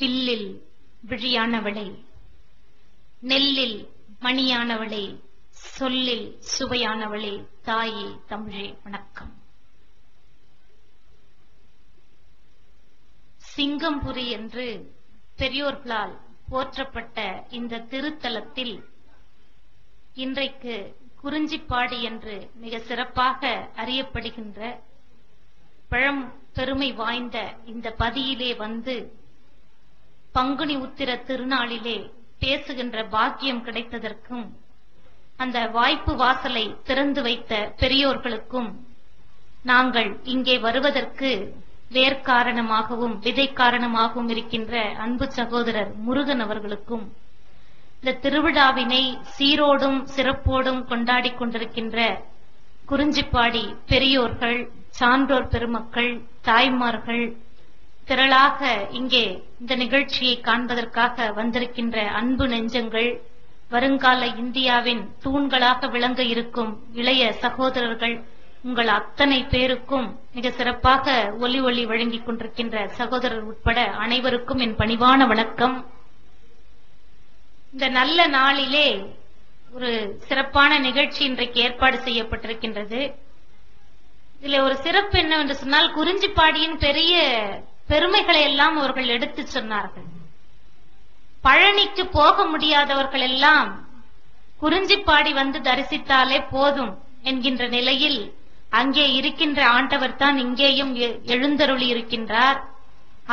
வில்லில் விழியானவளே, நெல்லில் மணியானவளே, சொல்லில் சுவையானவளே, தாயே தமிழே வணக்கம். சிங்கம்புரி என்று பெரியோர்களால் போற்றப்பட்ட இந்த திருத்தலத்தில் இன்றைக்கு குறிஞ்சிப்பாடி என்று மிக சிறப்பாக அறியப்படுகின்ற பழம் பெருமை வாய்ந்த இந்த பதியிலே வந்து பங்குனி உத்திர திருநாளிலே பேசுகின்ற பாக்கியம் கிடைத்ததற்கும் அந்த வாய்ப்பு வாசலை திறந்து வைத்த பெரியோர்களுக்கும் நாங்கள் இங்கே வருவதற்கு வேர்க்காரணமாகவும் விதை காரணமாகவும் இருக்கின்ற அன்பு சகோதரர் முருகன் அவர்களுக்கும் இந்த திருவிழாவினை சீரோடும் சிறப்போடும் கொண்டாடி கொண்டிருக்கின்ற குறிஞ்சிப்பாடி பெரியோர்கள், சான்றோர் பெருமக்கள், தாய்மார்கள், திரளாக இங்கே இந்த நிகழ்ச்சியை காண்பதற்காக வந்திருக்கின்ற அன்பு நெஞ்சங்கள், வருங்கால இந்தியாவின் தூண்களாக விளங்க இருக்கும் இளைய சகோதரர்கள், உங்கள் அத்தனை பேருக்கும் மிக சிறப்பாக ஒலி வழங்கிக் கொண்டிருக்கின்ற சகோதரர் உட்பட அனைவருக்கும் என் பணிவான வணக்கம். இந்த நல்ல நாளிலே ஒரு சிறப்பான நிகழ்ச்சி இன்றைக்கு ஏற்பாடு செய்யப்பட்டிருக்கின்றது. இதுல ஒரு சிறப்பு என்னவென்று சொன்னால், குறிஞ்சிப்பாடியின் பெரிய பெருமைகளை எல்லாம் அவர்கள் எடுத்து சொன்னார்கள். பழனிக்கு போக முடியாதவர்கள் எல்லாம் குறிஞ்சிப்பாடி வந்து தரிசித்தாலே போதும் என்கின்ற நிலையில் அங்கே இருக்கின்ற ஆண்டவர் தான் இங்கேயும் எழுந்தருளி இருக்கின்றார்.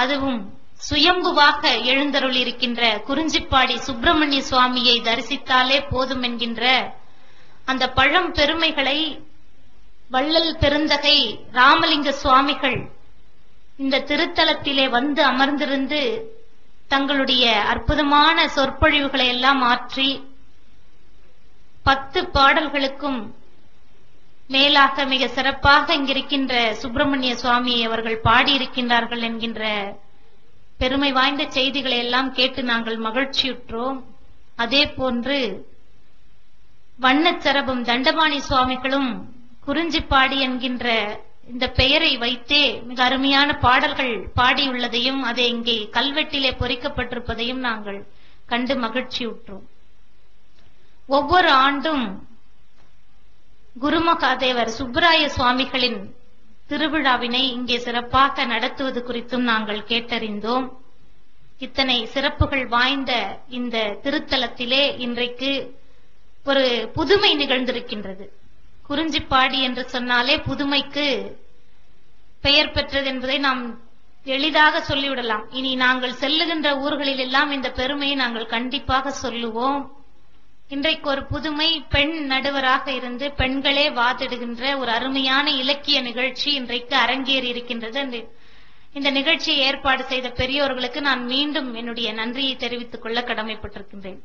அதுவும் சுயம்புவாக எழுந்தருளி இருக்கின்ற குறிஞ்சிப்பாடி சுப்பிரமணிய சுவாமியை தரிசித்தாலே போதும் என்கின்ற அந்த பழம் பெருமைகளை வள்ளல் பெருந்தகை ராமலிங்க சுவாமிகள் இந்த திருத்தலத்திலே வந்து அமர்ந்திருந்து தங்களுடைய அற்புதமான சொற்பொழிவுகளை எல்லாம் ஆற்றி 10 பாடல்களுக்கும் மேலாக மிக சிறப்பாக இங்கிருக்கின்ற சுப்பிரமணிய சுவாமியை அவர்கள் பாடியிருக்கின்றார்கள் என்கின்ற பெருமை வாய்ந்த செய்திகளை எல்லாம் கேட்டு நாங்கள் மகிழ்ச்சியுற்றோம். அதே போன்று வண்ணச்சரபம் தண்டபாணி சுவாமிகளும் குறிஞ்சிப்பாடி என்கின்ற இந்த பெயரை வைத்தே மிக அருமையான பாடல்கள் பாடியுள்ளதையும் அதை இங்கே கல்வெட்டிலே பொறிக்கப்பட்டிருப்பதையும் நாங்கள் கண்டு மகிழ்ச்சியுற்றோம். ஒவ்வொரு ஆண்டும் குருமகாதேவர் சுப்பராய சுவாமிகளின் திருவிழாவினை இங்கே சிறப்பாக நடத்துவது குறித்தும் நாங்கள் கேட்டறிந்தோம். இத்தனை சிறப்புகள் வாய்ந்த இந்த திருத்தலத்திலே இன்றைக்கு ஒரு புதுமை நிகழ்ந்திருக்கின்றது. குறிஞ்சிப்பாடி என்று சொன்னாலே புதுமைக்கு பெயர் பெற்றது என்பதை நாம் எளிதாக சொல்லிவிடலாம். இனி நாங்கள் செல்லுகின்ற ஊர்களில் எல்லாம் இந்த பெருமையை நாங்கள் கண்டிப்பாக சொல்லுவோம். இன்றைக்கு ஒரு புதுமை, பெண் நடுவராக இருந்து பெண்களே வாதிடுகின்ற ஒரு அருமையான இலக்கிய நிகழ்ச்சி இன்றைக்கு அரங்கேறி இருக்கின்றது. இந்த நிகழ்ச்சியை ஏற்பாடு செய்த பெரியோர்களுக்கு நான் மீண்டும் என்னுடைய நன்றியை தெரிவித்துக் கொள்ள கடமைப்பட்டிருக்கின்றேன்.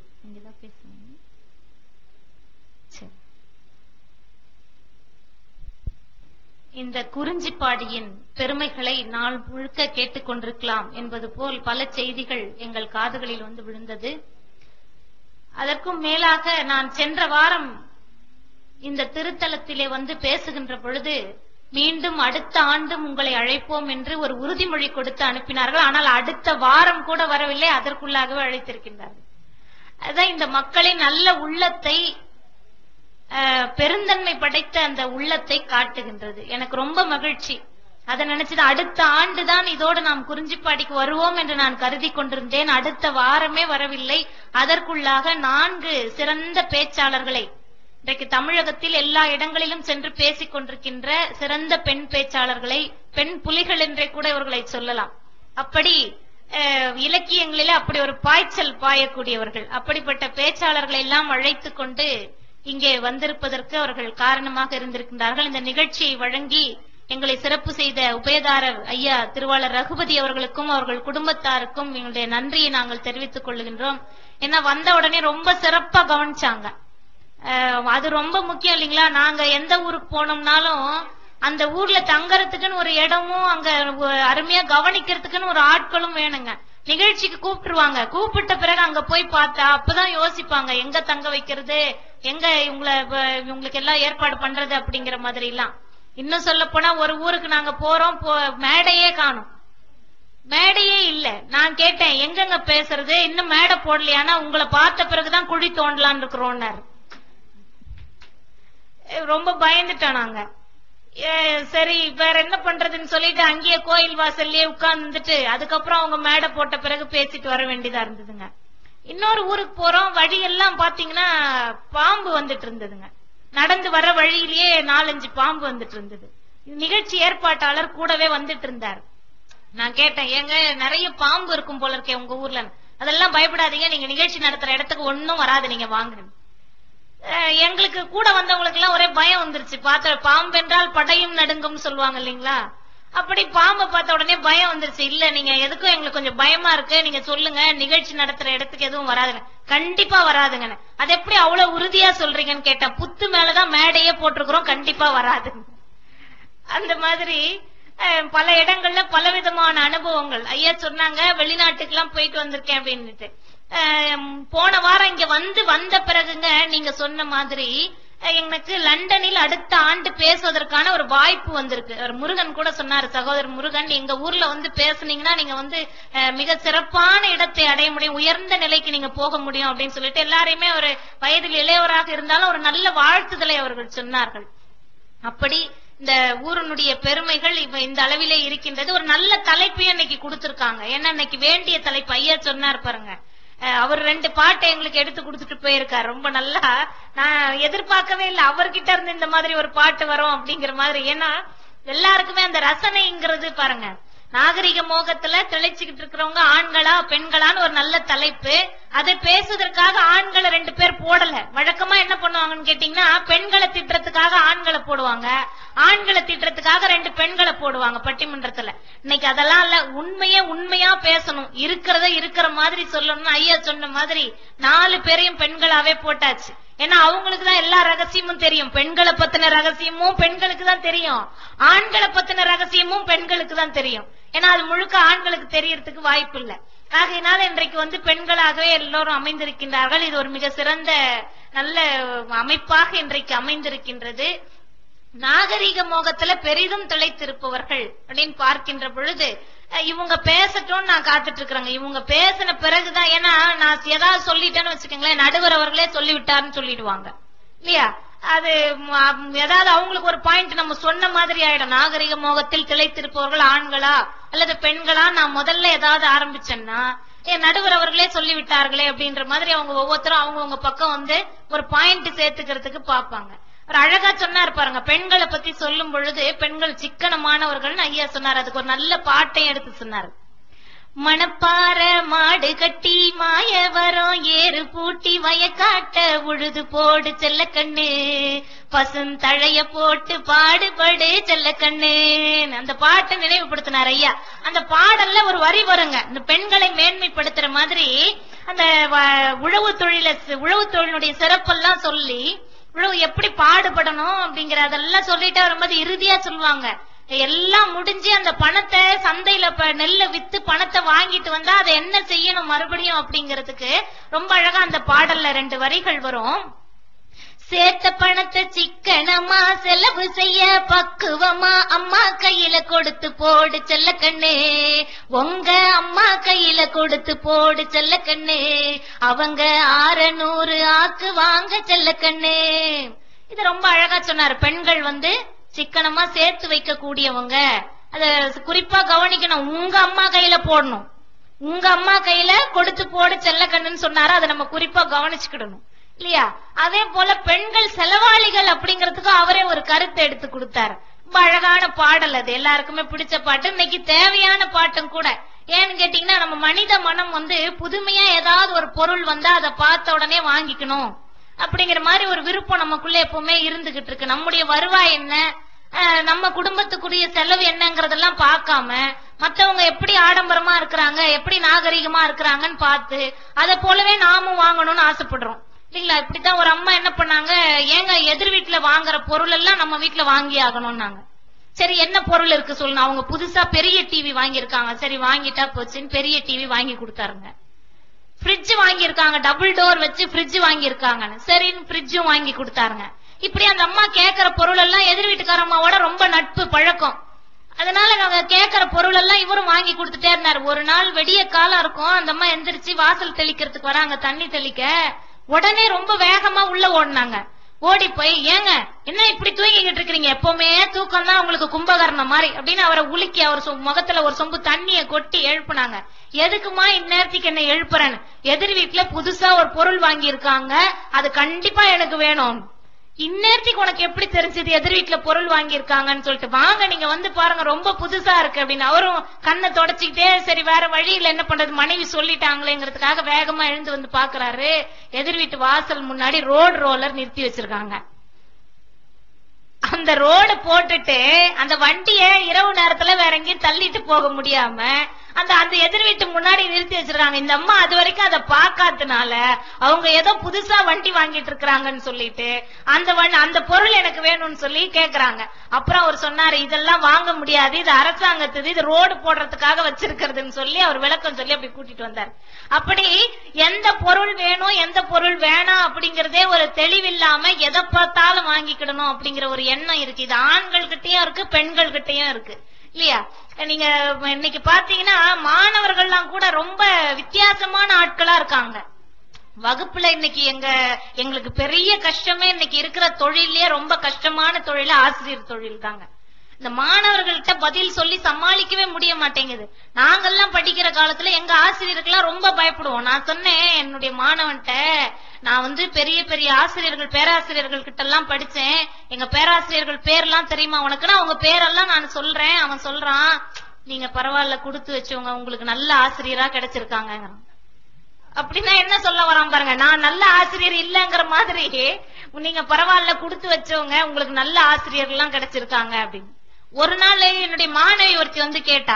இந்த குறிஞ்சிப்பாடியின் பெருமைகளை நாள் முழுக்க கேட்டுக் கொண்டிருக்கலாம் என்பது போல் பல செய்திகள் எங்கள் காதுகளில் வந்து விழுந்தது. அதற்கும் மேலாக நான் சென்ற வாரம் இந்த திருத்தலத்திலே வந்து பேசுகின்ற பொழுது மீண்டும் அடுத்த ஆண்டும் உங்களை அழைப்போம் என்று ஒரு உறுதிமொழி கொடுத்து அனுப்பினார்கள். ஆனால் அடுத்த வாரம் கூட வரவில்லை, அதற்குள்ளாகவே அழைத்திருக்கின்றார்கள். அதான் இந்த மக்களின் நல்ல உள்ளத்தை, பெருந்தன்மை படைத்த அந்த உள்ளத்தை காட்டுகின்றது. எனக்கு ரொம்ப மகிழ்ச்சி. அதை நினைச்சது அடுத்த ஆண்டுதான் இதோடு நாம் குறிஞ்சிப்பாடிக்கு வருவோம் என்று நான் கருதி கொண்டிருந்தேன். அடுத்த வாரமே வரவில்லை. அதற்குள்ளாக 4 சிறந்த பேச்சாளர்களை, இன்றைக்கு தமிழகத்தில் எல்லா இடங்களிலும் சென்று பேசிக் கொண்டிருக்கின்ற சிறந்த பெண் பேச்சாளர்களை, பெண் புலிகள் என்றே கூட இவர்களை சொல்லலாம். அப்படி இலக்கியங்களிலே அப்படி ஒரு பாய்ச்சல் பாயக்கூடியவர்கள், அப்படிப்பட்ட பேச்சாளர்களை எல்லாம் அழைத்துக் கொண்டு இங்கே வந்திருப்பதற்கு அவர்கள் காரணமாக இருந்திருக்கின்றார்கள். இந்த நிகழ்ச்சியை வழங்கி எங்களை சிறப்பு செய்த உபயதாரர் ஐயா திருவாளர் ரகுபதி அவர்களுக்கும் அவர்கள் குடும்பத்தாருக்கும் எங்களுடைய நன்றியை நாங்கள் தெரிவித்துக் கொள்ளுகின்றோம். ஏன்னா வந்த உடனே ரொம்ப சிறப்பா கவனிச்சாங்க. அது ரொம்ப முக்கியம் இல்லைங்களா? நாங்க எந்த ஊருக்கு போனோம்னாலும் அந்த ஊர்ல தங்கறதுக்குன்னு ஒரு இடமும், அங்க அருமையா கவனிக்கிறதுக்குன்னு ஒரு ஆட்களும் வேணுங்க. நிகழ்ச்சிக்கு கூப்பிட்டுருவாங்க. கூப்பிட்ட பிறகு அங்க போய் பார்த்தா அப்பதான் யோசிப்பாங்க எங்க தங்க வைக்கிறது, எங்க இவங்களுக்கு எல்லாம் ஏற்பாடு பண்றது அப்படிங்கிற மாதிரி எல்லாம். இன்னும் சொல்ல போனா ஒரு ஊருக்கு நாங்க போறோம், மேடையே காணும். மேடையே இல்ல. நான் கேட்டேன் எங்கெங்க பேசுறது, இன்னும் மேடை போடலையானா, உங்களை பார்த்த பிறகுதான் குழி தோண்டலான் இருக்கிறோம்னாரு. ரொம்ப பயந்துட்டோம் நாங்க. சரி வேற என்ன பண்றதுன்னு சொல்லிட்டு அங்கேயே கோயில் வாசல்லயே உட்கார்ந்துட்டு அதுக்கப்புறம் அவங்க மேடை போட்ட பிறகு பேசிட்டு வர வேண்டியதா இருந்ததுங்க. இன்னொரு ஊருக்கு போறோம், வழியெல்லாம் பாத்தீங்கன்னா பாம்பு வந்துட்டு இருந்ததுங்க. நடந்து வர வழியிலேயே 4-5 பாம்பு வந்துட்டு இருந்தது. நிகழ்ச்சி ஏற்பாட்டாளர் கூடவே வந்துட்டு இருந்தார். நான் கேட்டேன், ஏங்க நிறைய பாம்பு இருக்கும் போல இருக்கே உங்க ஊர்ல, அதெல்லாம் பயப்படாதீங்க, நீங்க நிகழ்ச்சி நடத்துற இடத்துக்கு ஒன்னும் வராது, நீங்க வாங்க. எங்களுக்கு கூட வந்தவங்களுக்கு எல்லாம் ஒரே பயம் வந்துருச்சு. பார்த்த பாம்பு என்றால் படையும் நடுங்கும் சொல்லுவாங்க இல்லைங்களா, அப்படி பாம்பை பார்த்த உடனே பயம் வந்துருச்சு. இல்ல நீங்க எதுக்கும் எங்களுக்கு கொஞ்சம் பயமா இருக்கு, நீங்க சொல்லுங்க, நிகழ்ச்சி நடத்துற இடத்துக்கு எதுவும் வராதுங்க. கண்டிப்பா வராதுங்க. அது எப்படி அவ்வளவு உறுதியா சொல்றீங்கன்னு கேட்டேன். புத்து மேலதான் மேடையே போட்டிருக்கிறோம், கண்டிப்பா வராது. அந்த மாதிரி பல இடங்கள்ல பலவிதமான அனுபவங்கள். ஐயா சொன்னாங்க வெளிநாட்டுக்கு எல்லாம் போயிட்டு வந்திருக்கேன் அப்படின்னுட்டு. போன வாரம் இங்க வந்த பிறகுங்க நீங்க சொன்ன மாதிரி எனக்கு லண்டனில் அடுத்த ஆண்டு பேசுவதற்கான ஒரு வாய்ப்பு வந்திருக்கு. முருகன் கூட சொன்னாரு, சகோதரர் முருகன், எங்க ஊர்ல வந்து பேசுனீங்கன்னா நீங்க வந்து மிக சிறப்பான இடத்தை அடைய முடியும், உயர்ந்த நிலைக்கு நீங்க போக முடியும் அப்படின்னு சொல்லிட்டு எல்லாரையுமே ஒரு வயதில் இளையவராக இருந்தாலும் ஒரு நல்ல வாழ்த்துதலை அவர்கள் சொன்னார்கள். அப்படி இந்த ஊருடைய பெருமைகள் இப்ப இந்த அளவிலே இருக்கின்றது. ஒரு நல்ல தலைப்பையும் இன்னைக்கு கொடுத்திருக்காங்க. ஏன்னா இன்னைக்கு வேண்டிய தலைப்பு ஐயா சொன்னார் பாருங்க. அவர் 2 பாட்டை எங்களுக்கு எடுத்து கொடுத்துட்டு போயிருக்காரு. ரொம்ப நல்லா, நான் எதிர்பார்க்கவே இல்லை அவர்கிட்ட இருந்து இந்த மாதிரி ஒரு பாட்டு வரும் அப்படிங்கிற மாதிரி. ஏன்னா எல்லாருக்குமே அந்த ரசனைங்கிறது பாருங்க, நாகரிக மோகத்துல தெளிச்சுக்கிட்டு இருக்கிறவங்க ஆண்களா பெண்களான்னு ஒரு நல்ல தலைப்பு. அதை பேசுவதற்காக ஆண்களை 2 பேர் போடல. வழக்கமா என்ன பண்ணுவாங்கன்னு கேட்டீங்கன்னா, பெண்களை திட்டுறதுக்காக ஆண்களை போடுவாங்க, ஆண்களை திட்டுறதுக்காக 2 பெண்களை போடுவாங்க பட்டிமன்றத்துல. இன்னைக்கு அதெல்லாம் இல்ல, உண்மையா பேசணும், இருக்கிறத இருக்கிற மாதிரி சொல்லணும்னு ஐயா சொன்ன மாதிரி 4 பேரையும் பெண்களாவே போட்டாச்சு. ஏன்னா அவங்களுக்கு தான் எல்லா ரகசியமும் தெரியும். பெண்களை பத்தின ரகசியமும் பெண்களுக்கு தான் தெரியும், ஆண்களை பத்தின ரகசியமும் பெண்களுக்கு தான் தெரியும். ஏன்னா அது முழுக்க ஆண்களுக்கு தெரியறதுக்கு வாய்ப்பு இல்லை. ஆகையினால இன்றைக்கு வந்து பெண்களாகவே எல்லோரும் அமைந்திருக்கின்றார்கள். இது ஒரு மிக சிறந்த நல்ல அமைப்பாக இன்றைக்கு அமைந்திருக்கின்றது. நாகரிக மோகத்துல பெரிதும் திளைத்திருப்பவர்கள் அப்படின்னு பார்க்கின்ற பொழுது இவங்க பேசட்டும் நான் காத்துட்டு இருக்கிறேங்க. இவங்க பேசின பிறகுதான், ஏன்னா நான் ஏதாவது சொல்லிட்டேன்னு வச்சுக்கோங்களேன், நடுவர் அவர்களே சொல்லிவிட்டாருன்னு சொல்லிடுவாங்க இல்லையா. அது ஏதாவது அவங்களுக்கு ஒரு பாயிண்ட் நம்ம சொன்ன மாதிரி ஆயிடும். நாகரிக மோகத்தில் திளைத்திருப்பவர்கள் ஆண்களா அல்லது பெண்களா நான் முதல்ல ஏதாவது ஆரம்பிச்சேன்னா என் நடுவர் அவர்களே சொல்லிவிட்டார்களே அப்படின்ற மாதிரி அவங்க ஒவ்வொருத்தரும் அவங்கவுங்க பக்கம் வந்து ஒரு பாயிண்ட் சேர்த்துக்கிறதுக்கு பாப்பாங்க. ஒரு அழகா சொன்னார் பாருங்க, பெண்களை பத்தி சொல்லும் பொழுது பெண்கள் சிக்கனமானவர்கள் ஐயா சொன்னார். அதுக்கு ஒரு நல்ல பாட்டையும் எடுத்து சொன்னார். மணப்பாற மாடு கட்டி மாயவரம் ஏறு பூட்டி வயக்காட்ட உழுது போடு செல்ல கண்ணு, பசுந்தழைய போட்டு பாடுபடு செல்ல கண்ணு. அந்த பாட்டை நினைவுபடுத்தினார் ஐயா. அந்த பாடல்ல ஒரு வரி வருங்க, இந்த பெண்களை மேன்மைப்படுத்துற மாதிரி அந்த உழவு தொழிலுடைய சிறப்பெல்லாம் சொல்லி, உழவு எப்படி பாடுபடணும் அப்படிங்கிற அதெல்லாம் சொல்லிட்டு வரும்போது இறுதியா சொல்லுவாங்க, எல்லாம் முடிஞ்சு அந்த பணத்தை சந்தையில நெல்லை வித்து பணத்தை வாங்கிட்டு வந்தா அதை என்ன செய்யணும் மறுபடியும் அப்படிங்கிறதுக்கு ரொம்ப அழகா அந்த பாடல்ல 2 வரிகள் வரும். சேர்த்த பணத்தை சிக்கனமா செலவு செய்ய பக்குவமா அம்மா கையில கொடுத்து போடு செல்ல கண்ணு, உங்க அம்மா கையில கொடுத்து போடு செல்ல கண்ணு, அவங்க 600 ஆக்கு வாங்க செல்ல கண்ணு. இது ரொம்ப அழகா சொன்னாரு. பெண்கள் வந்து சிக்கனமா சேர்த்து வைக்க கூடியவங்க, அத குறிப்பா கவனிக்கணும். உங்க அம்மா கையில போடணும், உங்க அம்மா கையில கொடுத்து போடு செல்ல கண்ணுன்னு சொன்னாரு. அதை நம்ம குறிப்பா கவனிச்சுக்கிடணும் இல்லையா. அதே போல பெண்கள் செலவாளிகள் அப்படிங்கறதுக்கு அவரே ஒரு கருத்தை எடுத்து கொடுத்தாரு. ரொம்ப அழகான பாடல், அது எல்லாருக்குமே பிடிச்ச பாட்டு, இன்னைக்கு தேவையான பாட்டும் கூட. ஏன்னு கேட்டீங்கன்னா, நம்ம மனித மனம் வந்து புதுமையா ஏதாவது ஒரு பொருள் வந்தா அதை பார்த்த உடனே வாங்கிக்கணும் அப்படிங்கிற மாதிரி ஒரு விருப்பம் நமக்குள்ள எப்பவுமே இருந்துகிட்டு இருக்கு. நம்முடைய வருவாய் என்ன, நம்ம குடும்பத்துக்குரிய செலவு என்னங்கறதெல்லாம் பார்க்காம மத்தவங்க எப்படி ஆடம்பரமா இருக்கிறாங்க, எப்படி நாகரிகமா இருக்கிறாங்கன்னு பார்த்து அதை போலவே நாமும் வாங்கணும்னு ஆசைப்படுறோம் இல்லைங்களா. இப்படித்தான் ஒரு அம்மா என்ன பண்ணாங்க, ஏங்க எதிர் வீட்டுல வாங்குற பொருள் எல்லாம் நம்ம வீட்டுல வாங்கி ஆகணும்னாங்க. சரி என்ன பொருள் இருக்கு சொல்லணும். அவங்க புதுசா பெரிய டிவி வாங்கியிருக்காங்க, சரி வாங்கிட்டா போச்சுன்னு பெரிய டிவி வாங்கி கொடுத்தாருங்க. ஃப்ரிட்ஜ் வாங்கியிருக்காங்க, டபுள் டோர் வச்சு ஃப்ரிட்ஜ் வாங்கியிருக்காங்க, சரின்னு ஃப்ரிட்ஜும் வாங்கி கொடுத்தாருங்க. இப்படி அந்த அம்மா கேட்கிற பொருள் எல்லாம் எதிர் வீட்டுக்கார அம்மாவோட ரொம்ப நட்பு பழக்கம். அதனால அவங்க கேட்கிற பொருள் எல்லாம் இவரும் வாங்கி கொடுத்துட்டே இருந்தாரு. ஒரு நாள் வெடிய காலம் இருக்கும், அந்த அம்மா எந்திரிச்சு வாசல் தெளிக்கிறதுக்கு வராங்க, தண்ணி தெளிக்க. உடனே ரொம்ப வேகமா உள்ள ஓடினாங்க. ஓடி போய், ஏங்க என்ன இப்படி தூங்கிக்கிட்டு இருக்கிறீங்க, எப்பவுமே தூக்கம் தான் உங்களுக்கு கும்பகர்ணம் மாதிரி அப்படின்னு அவரை உலுக்கி அவர் முகத்துல ஒரு சொம்பு தண்ணிய கொட்டி எழுப்புனாங்க. எதுக்குமா இந்நேரத்துக்கு என்ன எழுப்புறேன்னு, எதிர் வீட்டுல புதுசா ஒரு பொருள் வாங்கி இருக்காங்க, அது கண்டிப்பா எனக்கு வேணும். இந்நேரத்துக்கு உனக்கு எப்படி தெரிஞ்சது எதிர் வீட்டுல பொருள் வாங்கி இருக்காங்கன்னு சொல்லிட்டு, வாங்க நீங்க வந்து பாருங்க ரொம்ப புதுசா இருக்கு அப்படின்னு. அவரும் கண்ணை தொடச்சிக்கிட்டே, சரி வேற வழியில என்ன பண்றது, மனைவி சொல்லிட்டாங்களேங்கிறதுக்காக வேகமா எழுந்து வந்து பாக்குறாரு. எதிர் வீட்டு வாசல் முன்னாடி ரோடு ரோலர் நிறுத்தி வச்சிருக்காங்க. அந்த ரோடு போட்டுட்டு அந்த வண்டிய இரவு நேரத்துல வேற எங்கேயும் தள்ளிட்டு போக முடியாம அந்த எதிர் வீட்டு முன்னாடி நிறுத்தி வச்சிருக்காங்க. இந்த அம்மா அது வரைக்கும் அதை பாக்காதனால அவங்க ஏதோ புதுசா வண்டி வாங்கிட்டு இருக்கிறாங்கன்னு சொல்லிட்டு அந்த பொருள் எனக்கு வேணும்னு சொல்லி கேக்குறாங்க. அப்புறம் அவர் சொன்னாரு, இதெல்லாம் வாங்க முடியாது, இது அரசாங்கத்துது, இது ரோடு போடுறதுக்காக வச்சிருக்கிறதுன்னு சொல்லி அவர் விளக்கம் சொல்லி அப்படி கூட்டிட்டு வந்தார். அப்படி எந்த பொருள் வேணும் எந்த பொருள் வேணாம் அப்படிங்கறதே ஒரு தெளிவில்லாம எதை பார்த்தாலும் வாங்கிக்கிடணும் அப்படிங்கிற ஒரு எண்ணம் இருக்கு. இது ஆண்கள் கிட்டயும் இருக்கு, பெண்கள் கிட்டயும் இருக்கு இல்லையா? நீங்க இன்னைக்கு பாத்தீங்கன்னா மாணவர்கள்லாம் கூட ரொம்ப வித்தியாசமான ஆட்களா இருக்காங்க. வகுப்புல இன்னைக்கு எங்களுக்கு பெரிய கஷ்டமே இன்னைக்கு இருக்கிற தொழிலே ரொம்ப கஷ்டமான தொழில ஆசிரியர் தொழில் தாங்க. இந்த மாணவர்கள்ட்ட பதில் சொல்லி சமாளிக்கவே முடிய மாட்டேங்குது. நாங்கெல்லாம் படிக்கிற காலத்துல எங்க ஆசிரியருக்கெல்லாம் ரொம்ப பயப்படுவோம். நான் சொன்னேன் என்னுடைய மாணவன்ட்ட, நான் பெரிய பெரிய ஆசிரியர்கள் பேராசிரியர்கள் கிட்ட எல்லாம் படிச்சேன், எங்க பேராசிரியர்கள் பேர்லாம் தெரியுமா உனக்குன்னா அவங்க பேரெல்லாம் நான் சொல்றேன். அவன் சொல்றான், நீங்க பரவாயில்ல கொடுத்து வச்சவங்க, உங்களுக்கு நல்ல ஆசிரியரா கிடைச்சிருக்காங்க. அப்படின்னா என்ன சொல்ல வரான் பாருங்க, நான் நல்ல ஆசிரியர் இல்லங்கிற மாதிரி நீங்க பரவாயில்ல கொடுத்து வச்சவங்க, உங்களுக்கு நல்ல ஆசிரியர் எல்லாம் கிடைச்சிருக்காங்க அப்படின்னு. ஒரு நாள் என்னுடைய மாணவி ஒருத்தி கேட்டா,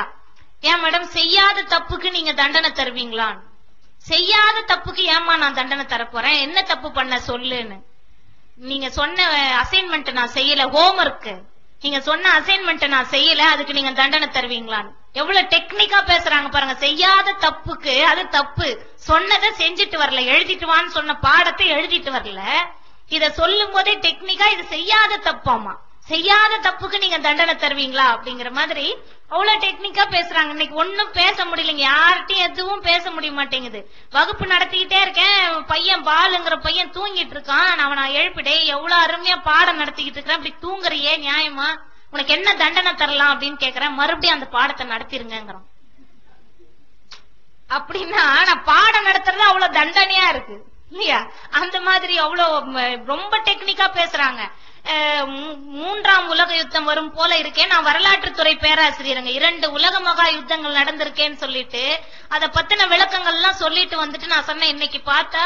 ஏன் மேடம் செய்யாத தப்புக்கு நீங்க தண்டனை தருவீங்களான்னு. செய்யாத தப்புக்கு ஏமா நான் தண்டனை தரப்போறேன், என்ன தப்பு பண்ண சொல்லுன்னு. நீங்க சொன்ன அசைன்மெண்ட் நான் செய்யல, ஹோம்ஒர்க் நீங்க சொன்ன அசைன்மெண்ட் நான் செய்யல, அதுக்கு நீங்க தண்டனை தருவீங்களான்னு. எவ்வளவு டெக்னிக்கா பேசுறாங்க பாருங்க. செய்யாத தப்புக்கு அது தப்பு, சொன்னதை செஞ்சுட்டு வரல, எழுதிட்டு வான்னு சொன்ன பாடத்தை எழுதிட்டு வரல, இத சொல்லும் போதே டெக்னிக்கா இது செய்யாத தப்பாமா, செய்யாத தப்புக்கு நீங்க தண்டனை தருவீங்களா அப்படிங்கிற மாதிரி அவ்வளவு டெக்னிக்கா பேசுறாங்க. இன்னைக்கு ஒன்னும் பேச முடியலைங்க, யார்கிட்டையும் எதுவும் பேச முடிய மாட்டேங்குது. வகுப்பு நடத்திக்கிட்டே இருக்கேன், பையன் பாலுங்கிற பையன் தூங்கிட்டு இருக்கான், அவனை எழுப்பிடே எவ்வளவு அருமையா பாடம் நடத்திக்கிட்டு இருக்கிறேன், அப்படி தூங்குறியே நியாயமா, உனக்கு என்ன தண்டனை தரலாம் அப்படின்னு கேக்குறேன். மறுபடியும் அந்த பாடத்தை நடத்திருங்கிறோம். அப்படின்னா நான் பாடம் நடத்துறது அவ்வளவு தண்டனையா இருக்கு இல்லையா? அந்த மாதிரி அவ்வளவு ரொம்ப டெக்னிக்கா பேசுறாங்க. மூன்றாம் உலக யுத்தம் வரும் போல இருக்கேன். நான் வரலாற்றுத்துறை பேராசிரியருங்க. 2 உலக மகா யுத்தங்கள் நடந்திருக்கேன்னு சொல்லிட்டு அத பத்தின விளக்கங்கள் எல்லாம் சொல்லிட்டு வந்துட்டு நான் சொன்னேன், இன்னைக்கு பார்த்தா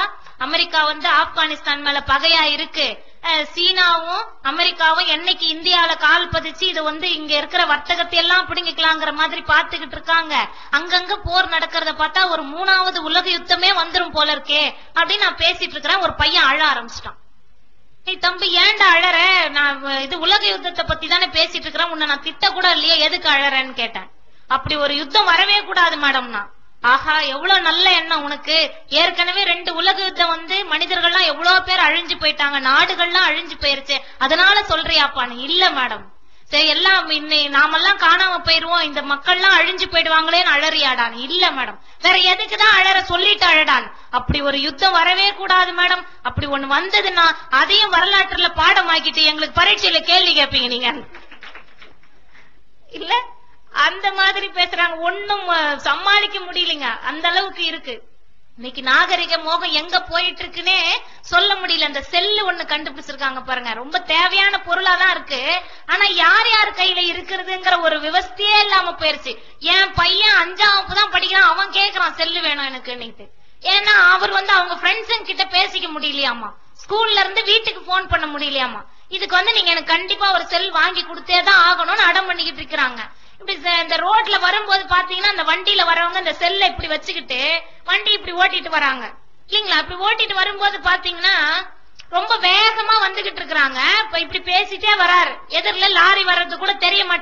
அமெரிக்கா ஆப்கானிஸ்தான் மேல பகையா இருக்கு, சீனாவும் அமெரிக்காவும் என்னைக்கு இந்தியாவில கால் பதிச்சு இது இங்க இருக்கிற வர்த்தகத்தை எல்லாம் பிடிங்கிக்கலாங்கிற மாதிரி பாத்துக்கிட்டு இருக்காங்க. அங்கங்க போர் நடக்கிறத பார்த்தா ஒரு 3வது உலக யுத்தமே வந்துரும் போல இருக்கே அப்படின்னு நான் பேசிட்டு இருக்கிறேன். ஒரு பையன் அழ ஆரம்பிச்சிட்டான். தம்பி ஏன்டா அழற, நான் இது உலக யுத்தத்தை பத்தி தானே பேசிட்டு இருக்கிறேன், உன்னை நான் திட்ட கூட இல்லையே, எதுக்கு அழறேன்னு கேட்டேன். அப்படி ஒரு யுத்தம் வரவே கூடாது மேடம்னா. ஆஹா எவ்வளவு நல்ல எண்ணம் உனக்கு, ஏற்கனவே 2 உலக யுத்தம் மனிதர்கள்லாம் எவ்வளவு பேர் அழிஞ்சு போயிட்டாங்க, நாடுகள்லாம் அழிஞ்சு போயிருச்சு, அதனால சொல்றியாப்பான்னு. இல்ல மேடம், சரி எல்லாம் நாமெல்லாம் காணாம போயிருவோம், இந்த மக்கள்லாம் அழிஞ்சு போயிடுவாங்களேன்னு அழறியாடான். இல்ல மேடம், வேற எதுக்குதான் அழற, சொல்லிட்டு அழடான். அப்படி ஒரு யுத்தம் வரவே கூடாது மேடம், அப்படி ஒண்ணு வந்ததுன்னா அதையும் வரலாற்றுல பாடமாக்கிட்டு எங்களுக்கு பரீட்சையில கேள்வி கேட்பீங்க நீங்க இல்ல. அந்த மாதிரி பேசுறாங்க, ஒன்னும் சமாளிக்க முடியலைங்க, அந்த அளவுக்கு இருக்கு. இன்னைக்கு நாகரிக மோகம் எங்க போயிட்டு இருக்குன்னே சொல்ல முடியல. இந்த செல்லு ஒண்ணு கண்டுபிடிச்சிருக்காங்க பாருங்க, ரொம்ப தேவையான பொருளாதான் இருக்கு, ஆனா யார் யார் கையில இருக்கிறதுங்கிற ஒரு விவஸ்தையே இல்லாம போயிருச்சு. என் பையன் 5ஆம் வகுப்பு தான் படிக்கிறான், அவன் கேக்குறான் செல்லு வேணும் எனக்கு. ஏன்னா அவர் அவங்க ஃப்ரெண்ட்ஸுங்க கிட்ட பேசிக்க முடியலையாமா, ஸ்கூல்ல இருந்து வீட்டுக்கு போன் பண்ண முடியலையாமா. இதுக்கு நீங்க எனக்கு கண்டிப்பா ஒரு செல் வாங்கி கொடுத்தேதான் ஆகணும்னு அடம் பண்ணிக்கிட்டு இருக்கிறாங்க. இப்படி இந்த ரோட்ல வரும்போது பாத்தீங்கன்னா அந்த வண்டியில வரவங்க இந்த செல்ல இப்படி வச்சுக்கிட்டு வண்டி இப்படி ஓட்டிட்டு வராங்க இல்லீங்களா. இப்படி ஓட்டிட்டு வரும்போது பாத்தீங்கன்னா ரொம்ப வேகமா வந்துகிட்டு இருக்கிறாங்க. இப்ப இப்படி பேசிட்டே வராரு, எதிரில லாரி வர்றது கூட தெரிய மாட்டேங்குது.